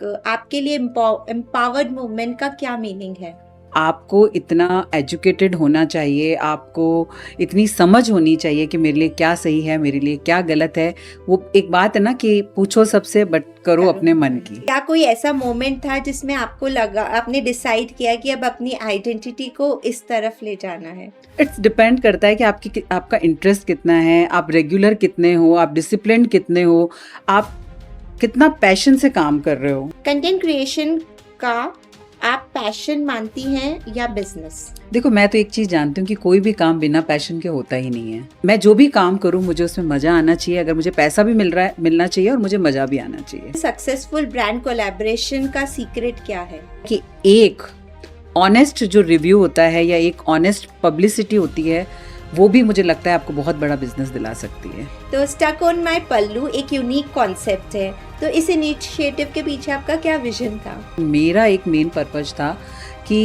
आपके लिए empowered movement का क्या मीनिंग है? आपको इतना एजुकेटेड होना चाहिए, आपको इतनी समझ होनी चाहिए कि मेरे लिए क्या सही है, मेरे लिए क्या गलत है। वो एक बात है ना कि पूछो सबसे बट करो अपने मन की। क्या कोई ऐसा मोमेंट था जिसमें आपको लगा, आपने डिसाइड किया कि अब अपनी आइडेंटिटी को इस तरफ ले जाना है? इट्स डिपेंड करता है कि आपका इंटरेस्ट कितना है, आप रेगुलर कितने हो, आप डिसिप्लिन कितने हो, आप कितना पैशन से काम कर रहे हो। कंटेंट क्रिएशन का आप पैशन मानती हैं या बिजनेस? देखो, मैं तो एक चीज़ जानती हूँ कि कोई भी काम बिना पैशन के होता ही नहीं है। मैं जो भी काम करूँ मुझे उसमें मज़ा आना चाहिए, अगर मुझे पैसा भी मिलना चाहिए और मुझे मज़ा भी आना चाहिए। सक्सेसफुल ब्रांड कोलैबोरेशन का सीक्रेट क्या है? कि एक ऑनेस्ट जो रिव्यू होता है या एक ऑनेस्ट पब्लिसिटी होती है, वो भी मुझे लगता है आपको बहुत बड़ा बिजनेस दिला सकती है। तो स्टक ऑन माय पल्लू एक यूनिक कॉन्सेप्ट है, तो इस इनिशिएटिव के पीछे आपका क्या विजन था? मेरा एक मेन पर्पज था कि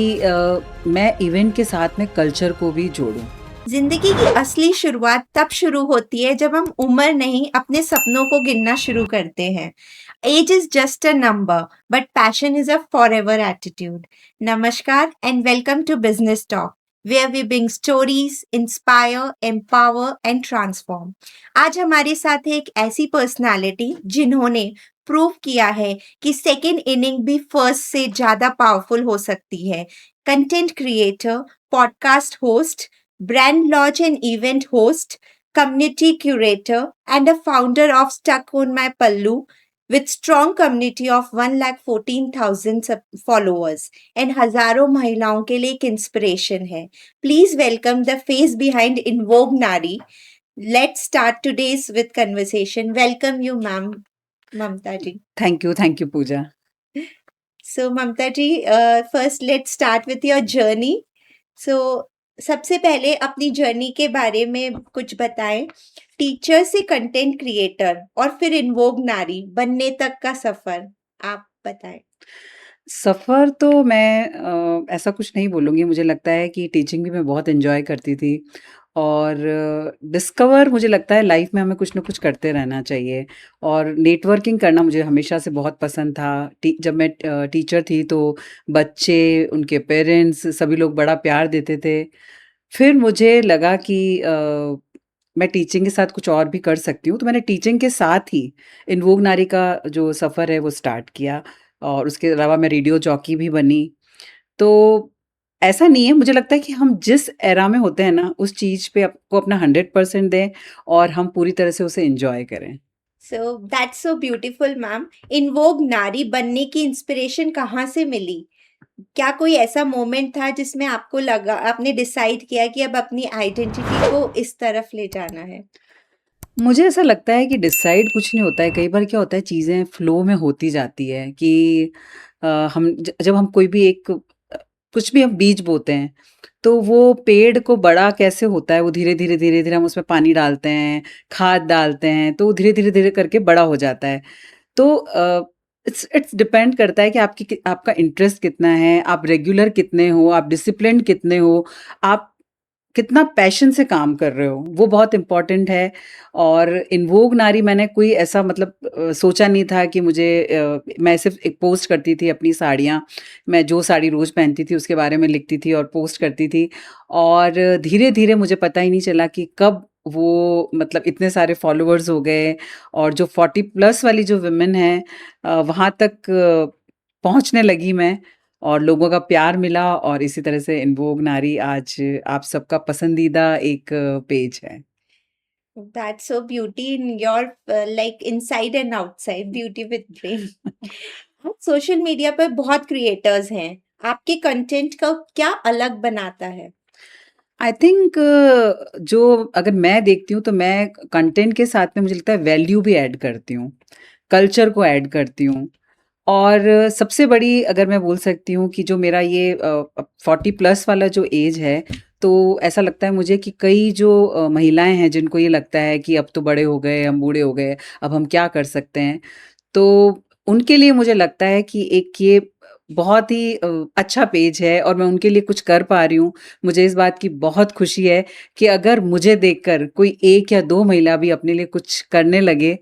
मैं इवेंट के साथ में कल्चर को भी जोड़ूं। जिंदगी की असली शुरुआत तब शुरू होती है जब हम उम्र नहीं, अपने सपनों को गिनना शुरू करते हैं। Age is just a number, but passion is a forever attitude. नमस्कार and welcome to business talk, where we bring stories, inspire, empower and transform. आज हमारे साथ है एक ऐसी पर्सनालिटी जिन्होंने प्रूव किया है कि सेकेंड इनिंग भी फर्स्ट से ज्यादा पावरफुल हो सकती है। Content creator, podcast host, brand launch and event host, community curator, and a founder of Stuck on My Pallu with strong community of 1,14,000 followers and हजारों महिलाओं के लिए एक इंस्पिरेशन है। Please welcome the face behind Invoke Nari. Let's start today's with conversation. Welcome you, ma'am, Mamta ji. Thank you Pooja. So, Mamta ji, first let's start with your journey. So, सबसे पहले अपनी journey के बारे में कुछ बताएं। Teacher से content creator और फिर इन्वोग नारी बनने तक का सफर आप बताएं। सफ़र तो मैं ऐसा कुछ नहीं बोलूँगी, मुझे लगता है कि टीचिंग भी मैं बहुत एन्जॉय करती थी और डिस्कवर मुझे लगता है लाइफ में हमें कुछ ना कुछ करते रहना चाहिए और नेटवर्किंग करना मुझे हमेशा से बहुत पसंद था। जब मैं टीचर थी तो बच्चे, उनके पेरेंट्स सभी लोग बड़ा प्यार देते थे। फिर मुझे लगा कि मैं टीचिंग के साथ कुछ और भी कर सकती हूँ, तो मैंने टीचिंग के साथ ही इन्वोग नारी का जो सफ़र है वो स्टार्ट किया और उसके अलावा मैं रेडियो जॉकी भी बनी। तो ऐसा नहीं है, मुझे लगता है कि हम जिस एरा में होते हैं ना, उस चीज़ पे आपको अपना 100% दें और हम पूरी तरह से उसे एन्जॉय करें। So that's so beautiful ma'am. In vogue नारी बनने की इंस्पिरेशन कहाँ से मिली? क्या कोई ऐसा मोमेंट था जिसमें आपको लगा, आपने डिसाइड किया कि अब अपनी आइडेंटिटी को इस तरफ ले जाना है? मुझे ऐसा लगता है कि डिसाइड कुछ नहीं होता है, कई बार क्या होता है चीज़ें फ्लो में होती जाती है कि हम जब हम कोई भी कुछ भी हम बीज बोते हैं, तो वो पेड़ को बड़ा कैसे होता है, वो धीरे-धीरे हम उसमें पानी डालते हैं, खाद डालते हैं, तो वो धीरे-धीरे करके बड़ा हो जाता है। तो इट्स डिपेंड करता है कि आपका इंटरेस्ट कितना है, आप रेगुलर कितने हो, आप डिसिप्लिन्ड कितने हो, आप कितना पैशन से काम कर रहे हो, वो बहुत इम्पोर्टेंट है। और इन्वोग नारी मैंने कोई ऐसा मतलब सोचा नहीं था कि मैं सिर्फ़ एक पोस्ट करती थी अपनी साड़ियाँ, मैं जो साड़ी रोज़ पहनती थी उसके बारे में लिखती थी और पोस्ट करती थी। और धीरे-धीरे मुझे पता ही नहीं चला कि कब वो मतलब इतने सारे फॉलोअर्स हो गए और जो 40 प्लस वाली जो वुमेन हैं वहाँ तक पहुँचने लगी मैं और लोगों का प्यार मिला और इसी तरह से इन्वोग नारी आज आप सबका पसंदीदा एक पेज है। That's so beauty in your like inside and outside, beauty with brain. आप सोशल मीडिया पर बहुत क्रिएटर्स हैं, आपके कंटेंट को क्या अलग बनाता है? आई थिंक जो अगर मैं देखती हूँ तो मैं कंटेंट के साथ में मुझे लगता है वैल्यू भी ऐड करती हूँ, कल्चर को ऐड करती हूँ। और सबसे बड़ी अगर मैं बोल सकती हूँ कि जो मेरा ये 40 प्लस वाला जो एज है, तो ऐसा लगता है मुझे कि कई जो महिलाएँ हैं जिनको ये लगता है कि अब तो बड़े हो गए, हम बूढ़े हो गए, अब हम क्या कर सकते हैं? तो उनके लिए मुझे लगता है कि एक ये बहुत ही अच्छा पेज है और मैं उनके लिए कुछ कर पा रही हूँ। मुझे इस बात की बहुत खुशी है कि अगर मुझे देखकर कोई 1 या 2 महिला भी अपने लिए कुछ करने लगे,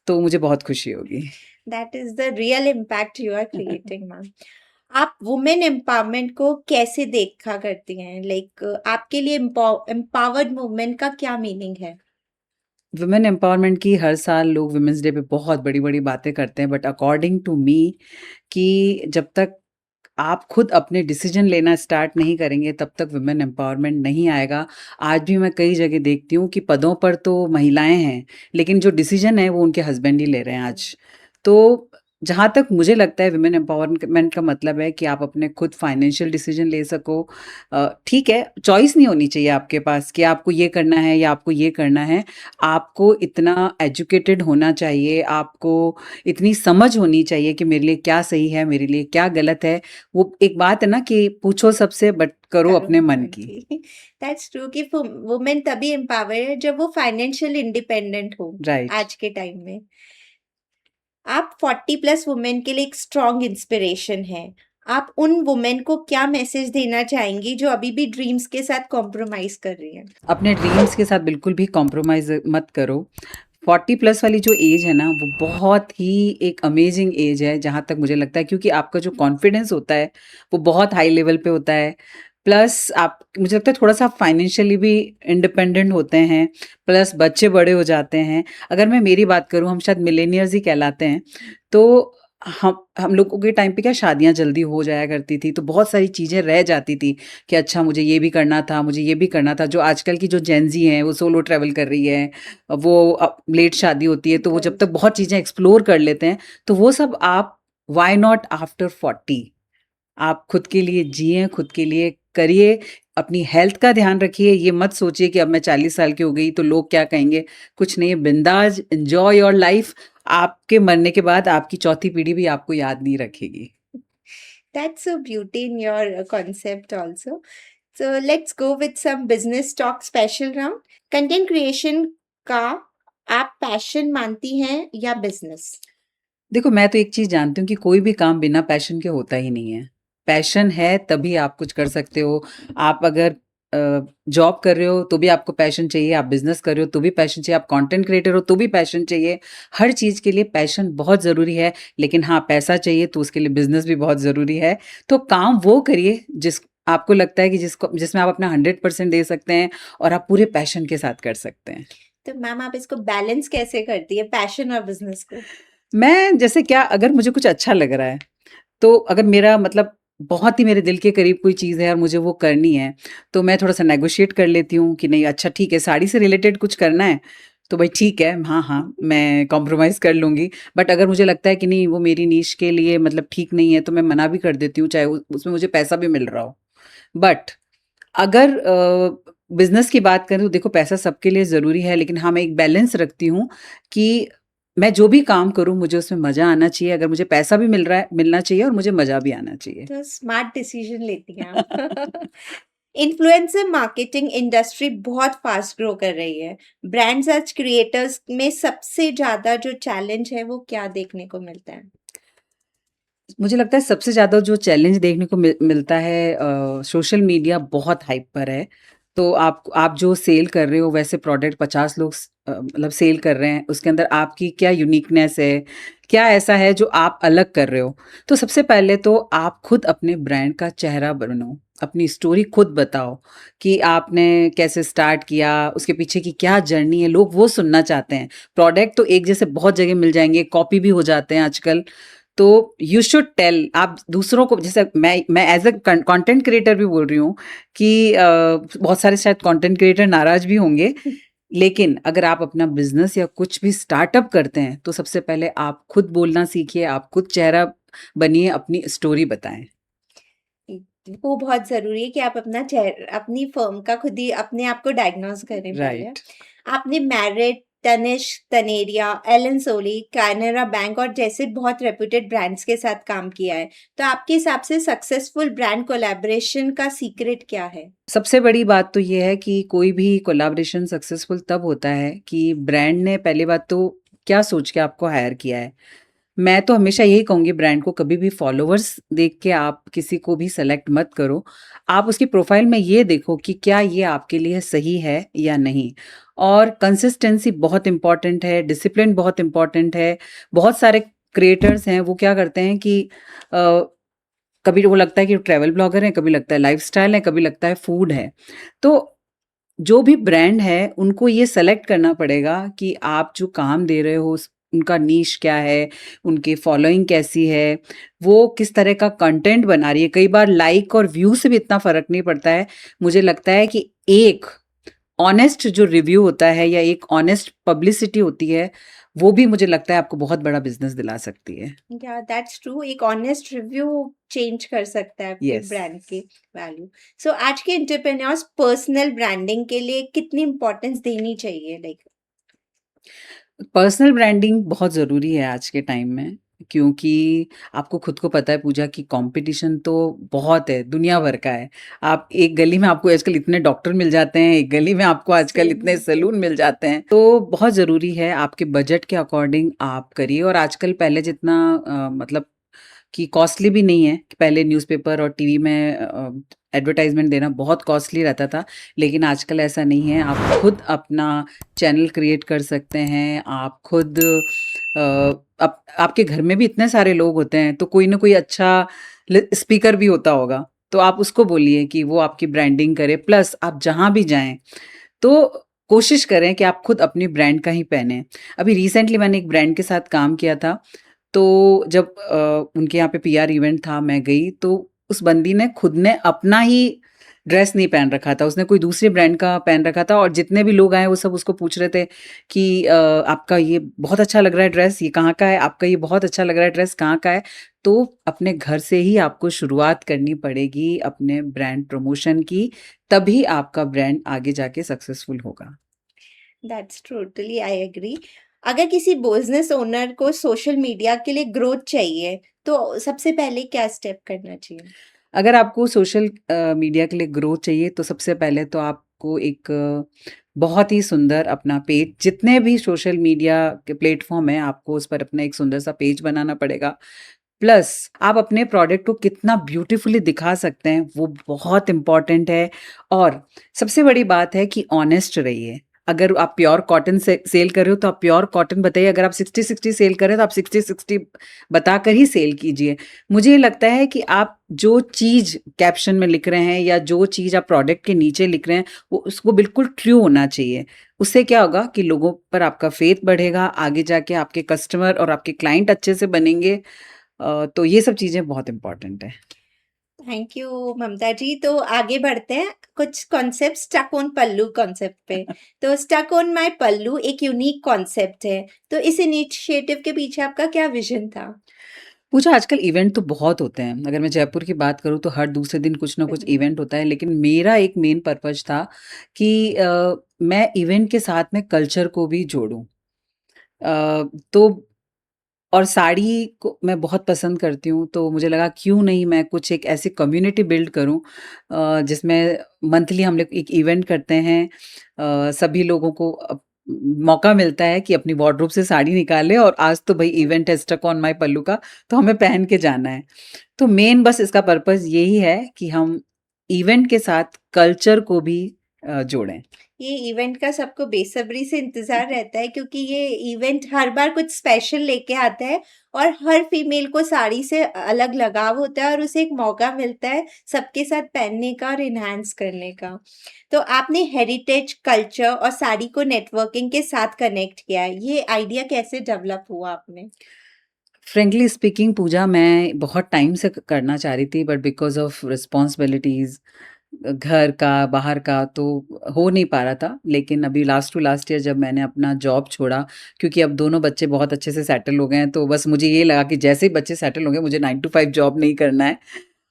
तो मुझे बहुत खुशी होगी। That is the real impact you are creating, ma'am. आप वुमेन एम्पावरमेंट को कैसे देखा करती हैं? लाइक आपके लिए एम्पावर्ड मूवमेंट का क्या मीनिंग है? वुमेन एम्पावरमेंट की हर साल लोग वुमेन्स डे पे बहुत बड़ी-बड़ी बातें करते हैं, बट अकॉर्डिंग टू मी कि जब तक आप खुद अपने डिसीजन लेना स्टार्ट नहीं करेंगे तब तक वुमेन एम्पावरमेंट नहीं आएगा। आज भी मैं कई जगह देखती हूँ कि पदों पर तो महिलाएँ हैं, लेकिन जो डिसीजन है वो उनके हस्बैंड ही ले रहे हैं आज। तो जहाँ तक मुझे लगता है वुमेन एम्पावरमेंट का मतलब है कि आप अपने खुद फाइनेंशियल डिसीजन ले सको। ठीक है, चॉइस नहीं होनी चाहिए आपके पास कि आपको ये करना है या आपको ये करना है। आपको इतना एजुकेटेड होना चाहिए, आपको इतनी समझ होनी चाहिए कि मेरे लिए क्या सही है, मेरे लिए क्या गलत है। वो एक बात है ना कि पूछो सबसे बट करो करो अपने मन मन की। की। दैट्स ट्रू कि वुमेन तभी एम्पावर है जब वो फाइनेंशियल इंडिपेंडेंट हो राइट। आज के टाइम में। आप 40 प्लस वुमेन के लिए एक स्ट्रॉन्ग इंस्पिरेशन हैं। आप उन वुमेन को क्या मैसेज देना चाहेंगी जो अभी भी ड्रीम्स के साथ कॉम्प्रोमाइज कर रही हैं? अपने ड्रीम्स के साथ बिल्कुल भी कॉम्प्रोमाइज़ मत करो। 40 प्लस वाली जो एज है ना, वो बहुत ही एक अमेजिंग एज है, जहाँ तक मुझे लगता है क्योंकि आपका जो कॉन्फिडेंस होता है, वो बहुत हाई लेवल पे होता है। प्लस आप मुझे लगता है थोड़ा-सा फाइनेंशियली भी इंडिपेंडेंट होते हैं, प्लस बच्चे बड़े हो जाते हैं। अगर मैं मेरी बात करूँ, हम शायद मिलेनियर्स ही कहलाते हैं, तो हम लोगों के टाइम पे क्या शादियाँ जल्दी हो जाया करती थी, तो बहुत सारी चीज़ें रह जाती थी कि अच्छा मुझे ये भी करना था, मुझे ये भी करना था। जो आजकल की जो जेन ज़ी हैं, वो सोलो ट्रैवल कर रही है, वो लेट शादी होती है, तो वो जब तक बहुत चीज़ें एक्सप्लोर कर लेते हैं, तो वो सब आप व्हाई नॉट आफ्टर 40 आप खुद के लिए जिएँ, खुद के लिए करिए, अपनी हेल्थ का ध्यान रखिए, ये मत सोचिए कि अब मैं 40 साल की हो गई तो लोग क्या कहेंगे? कुछ नहीं, बिंदास एन्जॉय योर लाइफ। आपके मरने के बाद आपकी चौथी पीढ़ी भी आपको याद नहीं रखेगी। That's a beauty in your concept also. So let's go with some business talk special round. Content creation का आप पैशन मानती हैं या बिजनेस? देखो, मैं तो एक चीज़ जानती हूँ कि कोई भी काम बिना पैशन के होता ही नहीं है। पैशन है तभी आप कुछ कर सकते हो। आप अगर जॉब कर रहे हो तो भी आपको पैशन चाहिए, आप बिज़नेस कर रहे हो तो भी पैशन चाहिए, आप कंटेंट क्रिएटर हो तो भी पैशन चाहिए। हर चीज़ के लिए पैशन बहुत ज़रूरी है, लेकिन हाँ, पैसा चाहिए तो उसके लिए बिज़नेस भी बहुत ज़रूरी है। तो काम वो करिए जिस आपको लगता है कि जिसमें आप अपना 100% दे सकते हैं और आप पूरे पैशन के साथ कर सकते हैं। तो मैम आप इसको बैलेंस कैसे करती है पैशन और बिजनेस को? मैं जैसे क्या अगर मुझे कुछ अच्छा लग रहा है तो अगर मेरा मतलब बहुत ही मेरे दिल के करीब कोई चीज़ है और मुझे वो करनी है, तो मैं थोड़ा-सा नेगोशिएट कर लेती हूँ कि नहीं अच्छा ठीक है, साड़ी से रिलेटेड कुछ करना है, तो भई ठीक है, हाँ, हाँ, मैं कॉम्प्रोमाइज़ कर लूँगी। बट अगर मुझे लगता है कि नहीं वो मेरी नीश के लिए मतलब ठीक नहीं है, तो मैं मना भी कर देती हूँ, चाहे उ उसमें मुझे पैसा भी मिल रहा हो। बट अगर बिज़नेस की बात करें तो देखो पैसा सबके लिए ज़रूरी है, लेकिन हाँ, मैं एक बैलेंस रखती हूँ कि मैं जो भी काम करूँ मुझे उसमें मज़ा आना चाहिए। अगर मुझे पैसा भी मिलना चाहिए और मुझे मज़ा भी आना चाहिए। तो स्मार्ट डिसीजन लेती हैं आप। इन्फ्लुएंसर मार्केटिंग इंडस्ट्री बहुत फास्ट ग्रो कर रही है। ब्रांड्स आज क्रिएटर्स में सबसे ज़्यादा जो चैलेंज है वो क्या देखने को मिलता है? मुझे लगता है सबसे ज़्यादा जो चैलेंज देखने को मिलता है सोशल मीडिया बहुत हाइप पर है। तो आप जो सेल कर रहे हो वैसे प्रोडक्ट 50 लोग मतलब सेल कर रहे हैं, उसके अंदर आपकी क्या यूनिकनेस है, क्या ऐसा है जो आप अलग कर रहे हो? तो सबसे पहले तो आप खुद अपने ब्रांड का चेहरा बनो, अपनी स्टोरी खुद बताओ कि आपने कैसे स्टार्ट किया, उसके पीछे की क्या जर्नी है, लोग वो सुनना चाहते हैं। प्रोडक्ट तो एक जैसे बहुत जगह मिल जाएँगे, कॉपी भी हो जाते हैं आजकल। तो यू शुड टेल आप दूसरों को जैसे मैं एज अ कंटेंट क्रिएटर भी बोल रही हूँ कि बहुत सारे शायद कंटेंट क्रिएटर नाराज भी होंगे, लेकिन अगर आप अपना बिजनेस या कुछ भी स्टार्टअप करते हैं तो सबसे पहले आप खुद बोलना सीखिए, आप खुद चेहरा बनिए, अपनी स्टोरी बताएं। वो बहुत ज़रूरी है कि आप अपनी फर्म का खुद ही अपने आप को डायग्नोज करें पहले। राइट। आपने Marriott, Tanishq, Taneira, Allen Solly, Canara bank और जैसे बहुत रेप्यूटेड ब्रांड्स के साथ काम किया है। तो आपके हिसाब से सक्सेसफुल ब्रांड कोलैबोरेशन का सीक्रेट क्या है? सबसे बड़ी बात तो ये है कि कोई भी कोलैबोरेशन सक्सेसफुल तब होता है कि ब्रांड ने पहली बात तो क्या सोच के आपको हायर किया है। मैं तो हमेशा यही कहूँगी ब्रांड को कभी भी फॉलोवर्स देख के आप किसी को भी सेलेक्ट मत करो। आप उसकी प्रोफाइल में ये देखो कि क्या ये आपके लिए सही है या नहीं। और कंसिस्टेंसी बहुत इम्पोर्टेंट है, डिसिप्लिन बहुत इम्पोर्टेंट है। बहुत सारे क्रिएटर्स हैं वो क्या करते हैं कि कभी वो लगता है कि ट्रैवल ब्लॉगर हैं, कभी लगता है लाइफ़स्टाइल है, कभी लगता है फूड है। तो जो भी ब्रांड है, उनको ये सेलेक्ट करना पड़ेगा कि आप जो काम दे रहे हो उनका नीश क्या है, उनकी फॉलोइंग कैसी है, वो किस तरह का कंटेंट बना रही है। कई बार लाइक और व्यू से भी इतना फ़र्क नहीं पड़ता है। मुझे लगता है कि एक ऑनेस्ट जो रिव्यू होता है या एक ऑनेस्ट पब्लिसिटी होती है, वो भी मुझे लगता है आपको बहुत बड़ा बिज़नेस दिला सकती है। या दैट्स ट्रू, एक ऑनेस्ट रिव्यू चेंज कर सकता है आपके यस। ब्रांड की वैल्यू। सो आज के एंटरप्रेन्योर्स पर्सनल ब्रांडिंग के लिए कितनी इंपॉर्टेंस देनी चाहिए, लाइक? पर्सनल ब्रांडिंग बहुत ज़रूरी है आज के टाइम में, क्योंकि आपको खुद को पता है पूजा कि कंपटीशन तो बहुत है, दुनिया भर का है। आप एक गली में आपको आजकल इतने डॉक्टर मिल जाते हैं, एक गली में आपको आजकल सही इतने बात है। सैलून मिल जाते हैं। तो बहुत ज़रूरी है आपके बजट के अकॉर्डिंग आप करिए और आजकल पहले जितना मतलब कि कॉस्टली भी नहीं है। कि पहले न्यूज़पेपर और टीवी में एडवर्टाइज़मेंट देना बहुत कॉस्टली रहता था, लेकिन आजकल ऐसा नहीं है। आप खुद अपना चैनल क्रिएट कर सकते हैं, आप खुद आपके घर में भी इतने सारे लोग होते हैं, तो कोई ना कोई अच्छा स्पीकर भी होता होगा, तो आप उसको बोलिए कि वो आपकी ब्रांडिंग करे। प्लस आप जहाँ भी जाएँ, तो कोशिश करें कि आप खुद अपनी ब्रांड का ही पहनें। अभी रिसेंटली मैंने एक ब्रांड के साथ काम किया था, तो जब उनके यहाँ पे पीआर इवेंट था, मैं गई, तो उस बंदी ने खुद ने अपना ही ड्रेस नहीं पहन रखा था, उसने कोई दूसरे ब्रांड का पहन रखा था और जितने भी लोग आए वो सब उसको पूछ रहे थे कि आपका ये बहुत अच्छा लग रहा है ड्रेस, ये कहाँ का है? आपका ये बहुत अच्छा लग रहा है ड्रेस, कहाँ का है? तो अपने घर से ही आपको शुरुआत करनी पड़ेगी अपने ब्रांड प्रमोशन की, तभी आपका ब्रांड आगे जाके सक्सेसफुल होगा। That's totally I agree. अगर किसी बिजनेस ओनर को सोशल मीडिया के लिए ग्रोथ चाहिए, तो सबसे पहले क्या स्टेप करना चाहिए? अगर आपको सोशल मीडिया के लिए ग्रोथ चाहिए तो सबसे पहले तो आपको एक बहुत ही सुंदर अपना पेज, जितने भी सोशल मीडिया के प्लेटफॉर्म हैं, आपको उस पर अपना एक सुंदर सा पेज बनाना पड़ेगा। प्लस आप अपने प्रोडक्ट को कितना ब्यूटीफुली दिखा सकते हैं, वो बहुत इम्पोर्टेंट है। और सबसे बड़ी बात है कि ऑनेस्ट रहिए। अगर आप प्योर कॉटन से सेल कर रहे हो तो आप प्योर कॉटन बताइए, अगर आप 60-60 सेल कर रहे हो तो आप 60-60 बताकर ही सेल कीजिए। मुझे ये लगता है कि आप जो चीज़ कैप्शन में लिख रहे हैं या जो चीज़ आप प्रोडक्ट के नीचे लिख रहे हैं, वो उसको बिल्कुल ट्रू होना चाहिए। उससे क्या होगा कि लोगों पर आपका फेथ बढ़ेगा, आगे जाके आपके कस्टमर और आपके क्लाइंट अच्छे से बनेंगे। तो ये सब चीज़ें बहुत इम्पोर्टेंट है। Thank you Mamta ji. तो आगे बढ़ते हैं, कुछ कॉन्सेप्ट स्टक ऑन पल्लू कॉन्सेप्ट पे। तो स्टक ऑन माय पल्लू एक यूनिक कॉन्सेप्ट है, तो इस इनिशिएटिव के पीछे आपका क्या विजन था? पूछा आजकल इवेंट तो बहुत होते हैं। अगर मैं जयपुर की बात करूँ तो हर दूसरे दिन कुछ ना कुछ सही बात। इवेंट होता है, लेकिन मेरा एक मेन पर्पज़ था कि मैं इवेंट के साथ में कल्चर को भी जोड़ूँ। तो और साड़ी को मैं बहुत पसंद करती हूँ, तो मुझे लगा क्यों नहीं मैं कुछ एक ऐसी कम्युनिटी बिल्ड करूँ जिसमें मंथली हम लोग एक इवेंट करते हैं। सभी लोगों को मौका मिलता है कि अपनी वार्डरोब से साड़ी निकालें और आज तो भई इवेंट है स्टक ऑन माय पल्लू का, तो हमें पहन के जाना है। तो मेन बस इसका पर्पज़ यही है कि हम इवेंट के साथ कल्चर को भी जोड़ें। ये इवेंट का सबको बेसब्री से इंतजार रहता है, क्योंकि ये इवेंट हर बार कुछ स्पेशल लेके आता है और हर फीमेल को साड़ी से अलग लगाव होता है और उसे एक मौका मिलता है सबके साथ पहनने का और इन्हांस करने का। तो आपने हेरिटेज, कल्चर और साड़ी को नेटवर्किंग के साथ कनेक्ट किया है। ये आइडिया कैसे डेवलप हुआ आपने? फ्रैंकली स्पीकिंग पूजा मैं बहुत टाइम से करना चाह रही थी, बट बिकॉज़ ऑफ रिस्पॉन्सिबिलिटीज़ घर का, बाहर का, तो हो नहीं पा रहा था। लेकिन अभी लास्ट टू लास्ट ईयर जब मैंने अपना जॉब छोड़ा, क्योंकि अब दोनों बच्चे बहुत अच्छे से सेटल हो गए हैं, तो बस मुझे ये लगा कि जैसे ही बच्चे सेटल होंगे, मुझे 9 टू 5 जॉब नहीं करना है।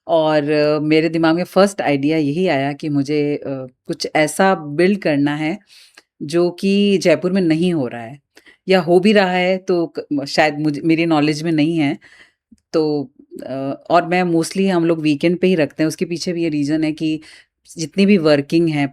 और मेरे दिमाग में फर्स्ट आइडिया यही आया कि मुझे कुछ ऐसा बिल्ड करना है, जो कि जयपुर में नहीं हो रहा है या हो भी रहा है तो शायद मुझे मेरी नॉलेज में नहीं है। तो और मैं मोस्टली हम लोग वीकेंड पे ही रखते हैं, उसके पीछे भी ये रीज़न है कि जितनी भी वर्किंग है,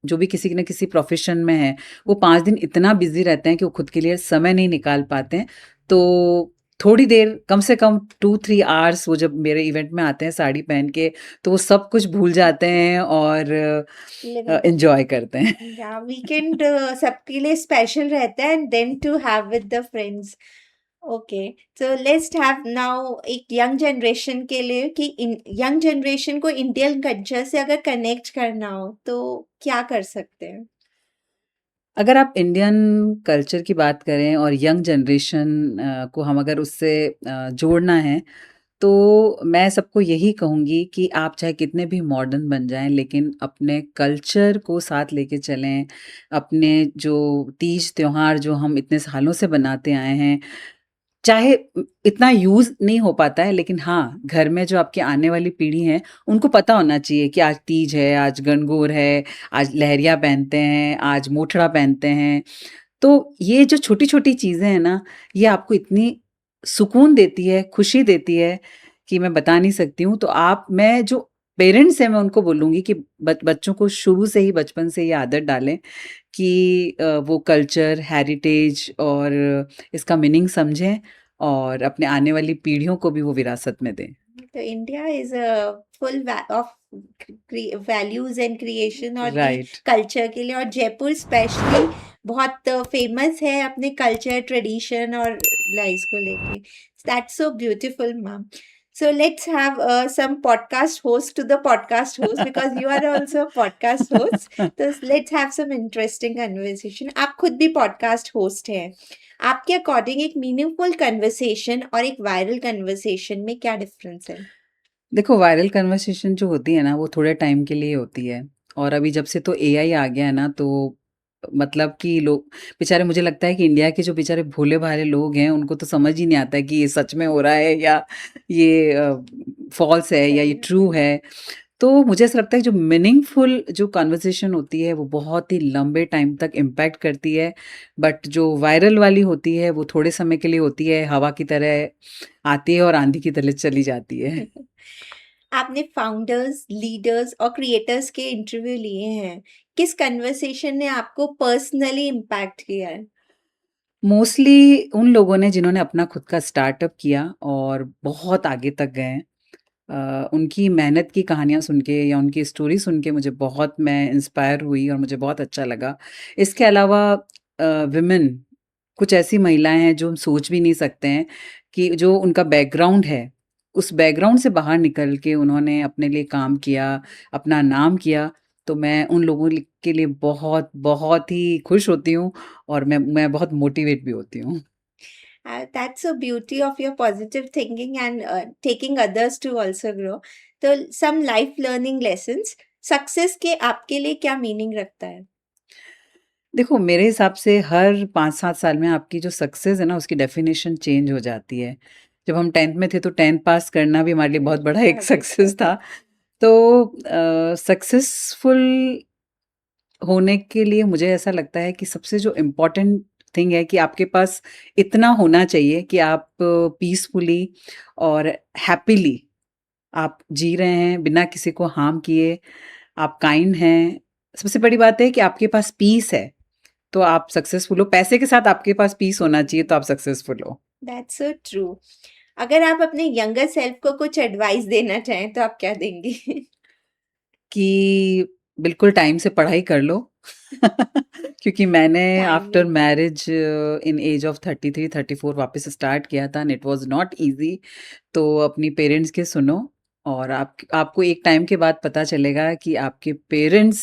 जो भी किसी न किसी प्रोफ़ेशन में है, वो 5 दिन इतना बिज़ी रहते हैं कि वो खुद के लिए समय नहीं निकाल पाते हैं। तो थोड़ी देर, कम से कम 2-3 आवर्स, वो जब मेरे इवेंट में आते हैं साड़ी पहन के, तो वो सब कुछ भूल जाते हैं और लिविंग एन्जॉय करते हैं। या वीकेंड सबके लिए स्पेशल रहता है, and then to have with the friends. Okay, so let's have now एक यंग जनरेशन के लिए कि यंग जनरेशन को इंडियन कल्चर से अगर कनेक्ट करना हो तो क्या कर सकते हैं? अगर आप इंडियन कल्चर की बात करें और यंग जनरेशन को हम अगर उससे जोड़ना है, तो मैं सबको यही कहूँगी कि आप चाहे कितने भी मॉडर्न बन जाएँ, लेकिन अपने कल्चर को साथ लेके चलें। अपने जो तीज त्योहार जो हम इतने सालों से बनाते आए हैं, चाहे इतना यूज़ नहीं हो पाता है, लेकिन हाँ, घर में जो आपकी आने वाली पीढ़ी है, उनको पता होना चाहिए कि आज तीज है, आज गणगौर है, आज लहरिया पहनते हैं, आज मोठड़ा पहनते हैं। तो ये जो छोटी-छोटी चीज़ें हैं ना, ये आपको इतनी सुकून देती है, खुशी देती है कि मैं बता नहीं सकती हूँ। तो आप मैं जो पेरेंट्स हैं, मैं उनको बोलूँगी कि बच्चों को शुरू से ही बचपन से ये आदत डालें कि वो कल्चर, हेरिटेज और इसका मीनिंग समझें और अपने आने वाली पीढ़ियों को भी वो विरासत में दें। तो India is a full of values and creation और की राइट। कल्चर के लिए, और जयपुर स्पेशली बहुत फेमस है अपने कल्चर, ट्रेडिशन और लाइफ को लेके. That's so beautiful, ma'am. So let's have some podcast host to the podcast host, because you are also a podcast host. So let's have some interesting conversation. आप खुद भी podcast host हैं. आपके according एक meaningful conversation और एक viral conversation में क्या डिफरेंस है? देखो, वायरल कन्वर्सेशन जो होती है ना, वो थोड़े टाइम के लिए होती है और अभी जब से तो एआई आ गया है ना, तो मतलब कि लोग बेचारे, मुझे लगता है कि इंडिया के जो बेचारे भोले-भाले लोग हैं, उनको तो समझ ही नहीं आता है कि ये सच में हो रहा है या ये फ़ॉल्स है या ये सही ट्रू है. है। तो मुझे ऐसा लगता है जो मीनिंगफुल जो कन्वर्सेशन होती है, वो बहुत ही लंबे टाइम तक इम्पैक्ट करती है, बट जो वायरल वाली होती है, वो थोड़े समय के लिए होती है, हवा की तरह आती है और आंधी की तरह चली जाती है। आपने फाउंडर्स, लीडर्स और क्रिएटर्स के इंटरव्यू लिए हैं. किस कन्वर्सेशन ने आपको पर्सनली इम्पैक्ट किया है? मोस्टली उन लोगों ने जिन्होंने अपना खुद का स्टार्टअप किया और बहुत आगे तक गए हैं। उनकी मेहनत की कहानियाँ सुन के या उनकी स्टोरी सुन के मुझे बहुत मैं इंस्पायर हुई और मुझे बहुत अच्छा लगा। इसके अलावा विमेन, कुछ ऐसी महिलाएँ हैं जो हम सोच भी नहीं सकते हैं कि जो उनका बैकग्राउंड है, उस बैकग्राउंड से बाहर निकल के उन्होंने अपने लिए काम किया, अपना नाम किया। तो मैं उन लोगों के लिए बहुत, बहुत ही खुश होती हूँ और मैं बहुत मोटिवेट भी होती हूँ। That's a beauty of your positive thinking and taking others to also grow. तो some life learning lessons. Success के आपके लिए क्या मीनिंग रखता है? देखो, मेरे हिसाब से हर 5-7 साल में आपकी जो सक्सेस है ना, उसकी डेफ़िनेशन चेंज हो जाती है। जब हम 10th में थे, तो 10th पास करना भी हमारे लिए बहुत बड़ा एक बहुत सक्सेस अच्छा. था। तो सक्सेसफुल होने के लिए मुझे ऐसा लगता है कि सबसे जो इम्पोर्टेंट थिंग है कि आपके पास इतना होना चाहिए कि आप पीसफुली और हैप्पीली आप जी रहे हैं, बिना किसी को हार्म किए, आप काइंड हैं। सबसे बड़ी बात है कि आपके पास पीस है, तो आप सक्सेसफुल हो। पैसे के साथ आपके पास पीस होना चाहिए, तो आप सक्सेसफुल हो। That's so true. अगर आप अपने यंगर सेल्फ को कुछ एडवाइस देना चाहें तो आप क्या देंगी? कि बिल्कुल टाइम से पढ़ाई कर लो। क्योंकि मैंने after timing. Marriage in age of 33-34 वापस स्टार्ट किया था and it was not easy. तो अपनी पेरेंट्स की सुनो और आपको एक टाइम के बाद पता चलेगा कि आपके पेरेंट्स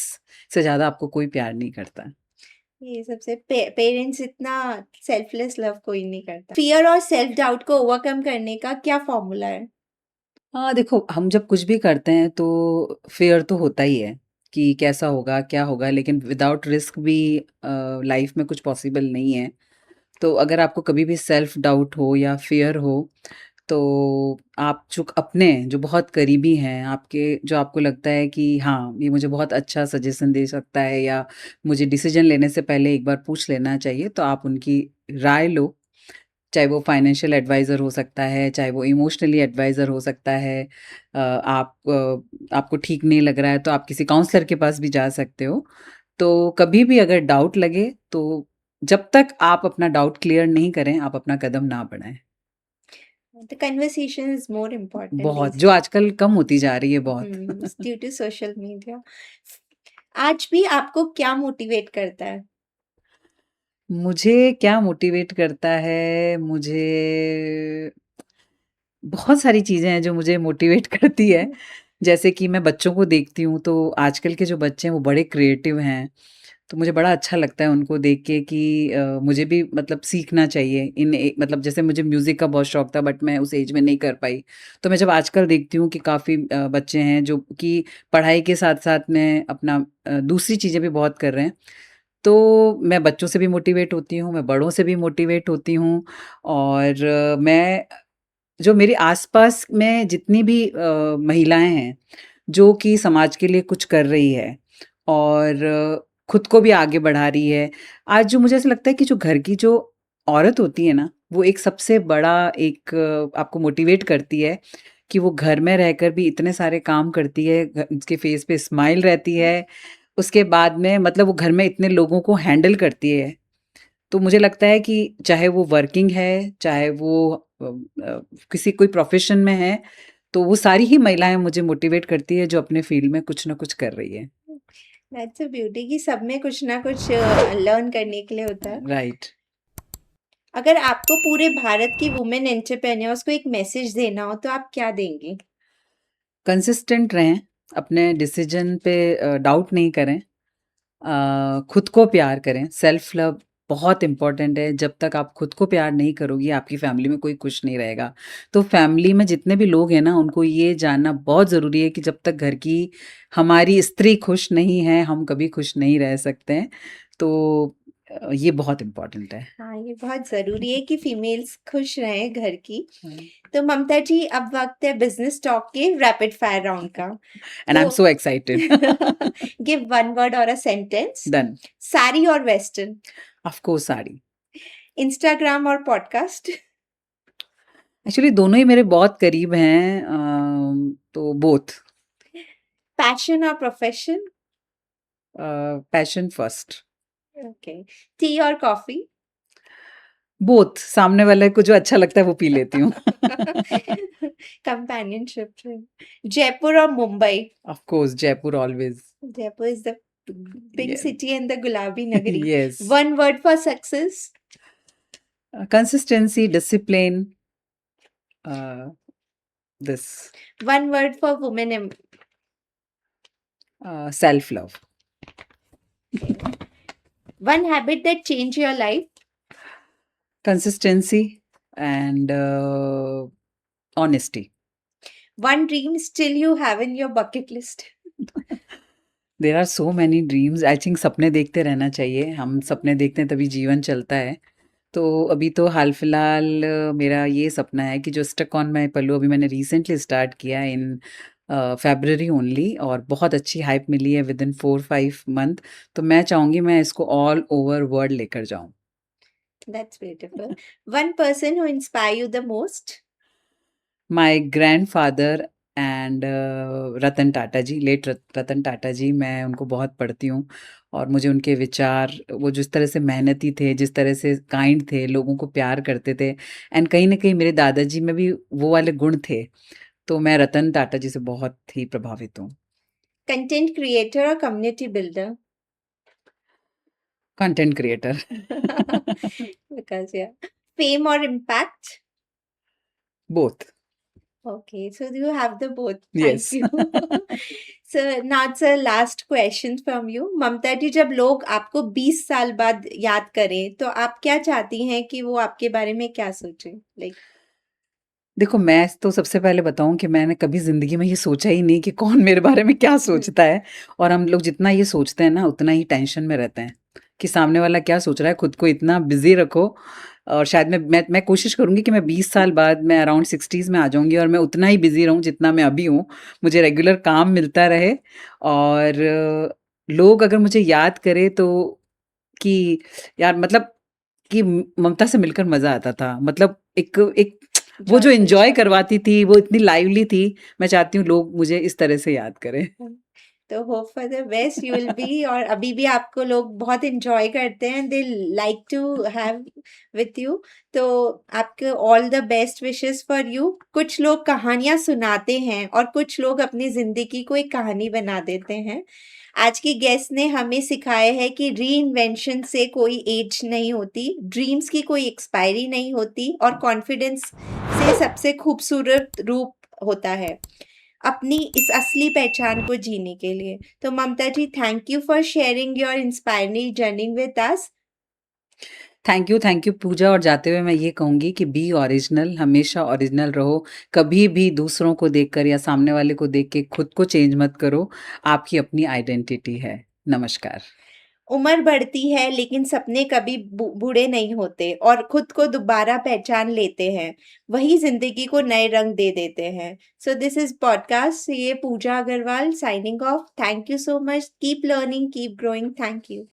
से ज़्यादा आपको कोई प्यार नहीं करता। ये सबसे पेरेंट्स इतना सेल्फलेस लव कोई नहीं करता. फियर और सेल्फ डाउट को ओवरकम करने का क्या फॉर्मूला है? हाँ, देखो, हम जब कुछ भी करते हैं तो फ़ियर तो होता ही है कि कैसा होगा, क्या होगा, लेकिन विदाउट रिस्क भी लाइफ़ में कुछ पॉसिबल नहीं है। तो अगर आपको कभी भी सेल्फ डाउट हो या फ़ियर हो, तो आप जो अपने जो बहुत करीबी हैं, आपके जो आपको लगता है कि हाँ, ये मुझे बहुत अच्छा सजेशन दे सकता है या मुझे डिसीज़न लेने से पहले एक बार पूछ लेना चाहिए, तो आप उनकी राय लो। चाहे वो फाइनेंशियल एडवाइज़र हो सकता है, चाहे वो इमोशनली एडवाइज़र हो सकता है। आपको ठीक नहीं लग रहा है, तो आप किसी काउंसलर के पास भी जा सकते हो। तो कभी भी अगर डाउट लगे, तो जब तक आप अपना डाउट क्लियर नहीं करें, आप अपना कदम ना बढ़ाएँ। The conversation is more important बहुत, these जो days. आजकल कम होती जा रही है बहुत। Due to social media. आज भी आपको क्या मोटिवेट करता है? मुझे क्या मोटिवेट करता है? मुझे बहुत सारी चीज़ें हैं जो मुझे मोटिवेट करती है। जैसे कि मैं बच्चों को देखती हूँ तो आजकल के जो बच्चे हैं वो बड़े क्रिएटिव हैं। तो मुझे बड़ा अच्छा लगता है उनको देख के कि मुझे भी मतलब सीखना चाहिए मतलब जैसे मुझे म्यूज़िक का बहुत शौक था बट मैं उस एज में नहीं कर पाई। तो मैं जब आजकल देखती हूँ कि काफ़ी बच्चे हैं जो कि पढ़ाई के साथ-साथ में अपना दूसरी चीज़ें भी बहुत कर रहे हैं। तो मैं बच्चों से भी मोटिवेट होती हूँ, मैं बड़ों से भी मोटिवेट होती हूँ और मैं जो मेरे आस-पास में जितनी भी महिलाएँ हैं, जो कि समाज के लिए कुछ कर रही है और खुद को भी आगे बढ़ा रही है। आज जो मुझे ऐसा लगता है कि जो घर की जो औरत होती है ना, वो एक सबसे बड़ा एक आपको मोटिवेट करती है कि वो घर में रहकर भी इतने सारे काम करती है, उसके फेस पे स्माइल रहती है। उसके बाद में मतलब वो घर में इतने लोगों को हैंडल करती है। तो मुझे लगता है कि चाहे वो वर्किंग है, चाहे वो किसी कोई प्रोफ़ेशन में है, तो वो सारी ही महिलाएँ मुझे मोटिवेट करती है जो अपने फ़ील्ड में कुछ न कुछ कर रही है। दैट्स अ ब्यूटी कि सब में कुछ ना कुछ लर्न करने के लिए होता है। राइट। अगर आपको पूरे भारत की वुमेन एंटरप्रेन्योर्स को एक मैसेज देना हो तो आप क्या देंगी? कंसिस्टेंट रहें, अपने डिसीज़न पे डाउट नहीं करें। खुद को प्यार करें, सेल्फ लव बहुत इम्पोर्टेंट है, जब तक आप खुद को प्यार नहीं करोगी, आपकी फैमिली में कोई खुश नहीं रहेगा। तो फैमिली में जितने भी लोग हैं ना, उनको ये जानना बहुत ज़रूरी है कि जब तक घर की हमारी स्त्री खुश नहीं है, हम कभी खुश नहीं रह सकते हैं। तो ये बहुत इम्पोर्टेंट है। हाँ, ये बहुत ज़रूरी है कि फीमेल्स खुश रहें घर की। हुँ। तो ममता जी, अब वक़्त है बिज़नेस टॉक के रैपिड फायर राउंड का। एंड आई एम तो so excited. Give one word और अ सेंटेंस। डन। साड़ी और western? Of course sari. Instagram और पॉडकास्ट? एक्चुअली दोनों ही मेरे बहुत करीब हैं तो बोथ। पैशन और profession? Passion first. Okay. T और कॉफ़ी? बोथ सामने वाले को जो अच्छा लगता है वो पी लेती हूँ। कंपेनियनशिप है। जयपुर और Mumbai? Of course Jaipur always. Jaipur is the pink Yeah. city and the Gulabi Nagari. Yes. One word for success. Consistency, discipline, uh, this One word for women. self love. One habit that changed your life. Consistency and honesty. One dream still you have in your bucket list. There are so many dreams I think सपने देखते रहना चाहिए हम सपने देखते हैं तभी जीवन चलता है तो अभी तो हाल फिलहाल मेरा ये सपना है कि जो स्टक ऑन माई पल्लू अभी मैंने रिसेंटली स्टार्ट किया इन फेब्रवरी ओनली और बहुत अच्छी हाइप मिली है विद इन 4-5 मंथ तो मैं चाहूँगी मैं इसको ऑल ओवर वर्ल्ड लेकर जाऊँ That's beautiful. One person who inspire you the most. My grandfather and Ratan Tata ji, late Ratan Tata ji, मैं उनको बहुत पढ़ती हूँ और मुझे उनके विचार, वो जिस तरह से मेहनती थे, जिस तरह से काइंड थे, लोगों को प्यार करते थे एंड कहीं न कहीं मेरे दादाजी में भी वो वाले गुण थे। तो मैं रतन टाटा जी से बहुत ही प्रभावित हूँ। Content creator or community builder. Content creator. Because yeah. Fame or impact. Both. Okay, so you have the both. Thank yes. you. So now it's a last question from you. ममता जी, जब लोग आपको 20 साल बाद याद करें, तो आप क्या चाहती हैं कि वो आपके बारे में क्या सोचें? Like, देखो, मैं तो सबसे पहले बताऊँ कि मैंने कभी ज़िंदगी में ये सोचा ही नहीं कि कौन मेरे बारे में क्या सोचता है और हम लोग जितना ये सोचते हैं ना, उतना ही टेंशन में रहते हैं, कि सामने वाला क्या सोच रहा है, खुद को इतना बिज़ी रखो और शायद मैं कोशिश करूँगी कि मैं 20 साल बाद मैं अराउंड 60s में आ जाऊँगी और मैं उतना ही बिज़ी रहूँ जितना मैं अभी हूँ। मुझे रेगुलर काम मिलता रहे और लोग अगर मुझे याद करें तो कि यार मतलब कि ममता से मिलकर मज़ा आता था। मतलब एक एक वो जो joyful एन्जॉय शब्द. करवाती थी, वो इतनी लाइवली थी, मैं चाहती हूँ लोग मुझे इस तरह से याद करें। तो hope for the best you will be, और अभी भी आपको लोग बहुत एंजॉय करते हैं, they like to have with you. तो आपके all the best wishes for you. कुछ लोग कहानियां सुनाते हैं और कुछ लोग अपनी जिंदगी को एक कहानी बना देते हैं। आज की गेस्ट ने हमें सिखाया है कि री इन्वेंशन से कोई एज नहीं होती, ड्रीम्स की कोई एक्सपायरी नहीं होती, और कॉन्फिडेंस से सबसे खूबसूरत रूप होता है अपनी इस असली पहचान को जीने के लिए। तो Mamta ji, thank you for sharing your inspiring journey with us. Thank you Pooja. और जाते हुए मैं ये कहूँगी कि बी ओरिजिनल, हमेशा ओरिजिनल रहो। कभी भी दूसरों को देखकर या सामने वाले को देख के खुद को चेंज मत करो। आपकी अपनी आइडेंटिटी है। नमस्कार। उम्र बढ़ती है लेकिन सपने कभी बूढ़े नहीं होते, और खुद को दोबारा पहचान लेते हैं, वही जिंदगी को नए रंग दे देते हैं। सो दिस इज पॉडकास्ट, ये Pooja Agarwal signing off. Thank you so much, keep learning, keep growing. Thank you.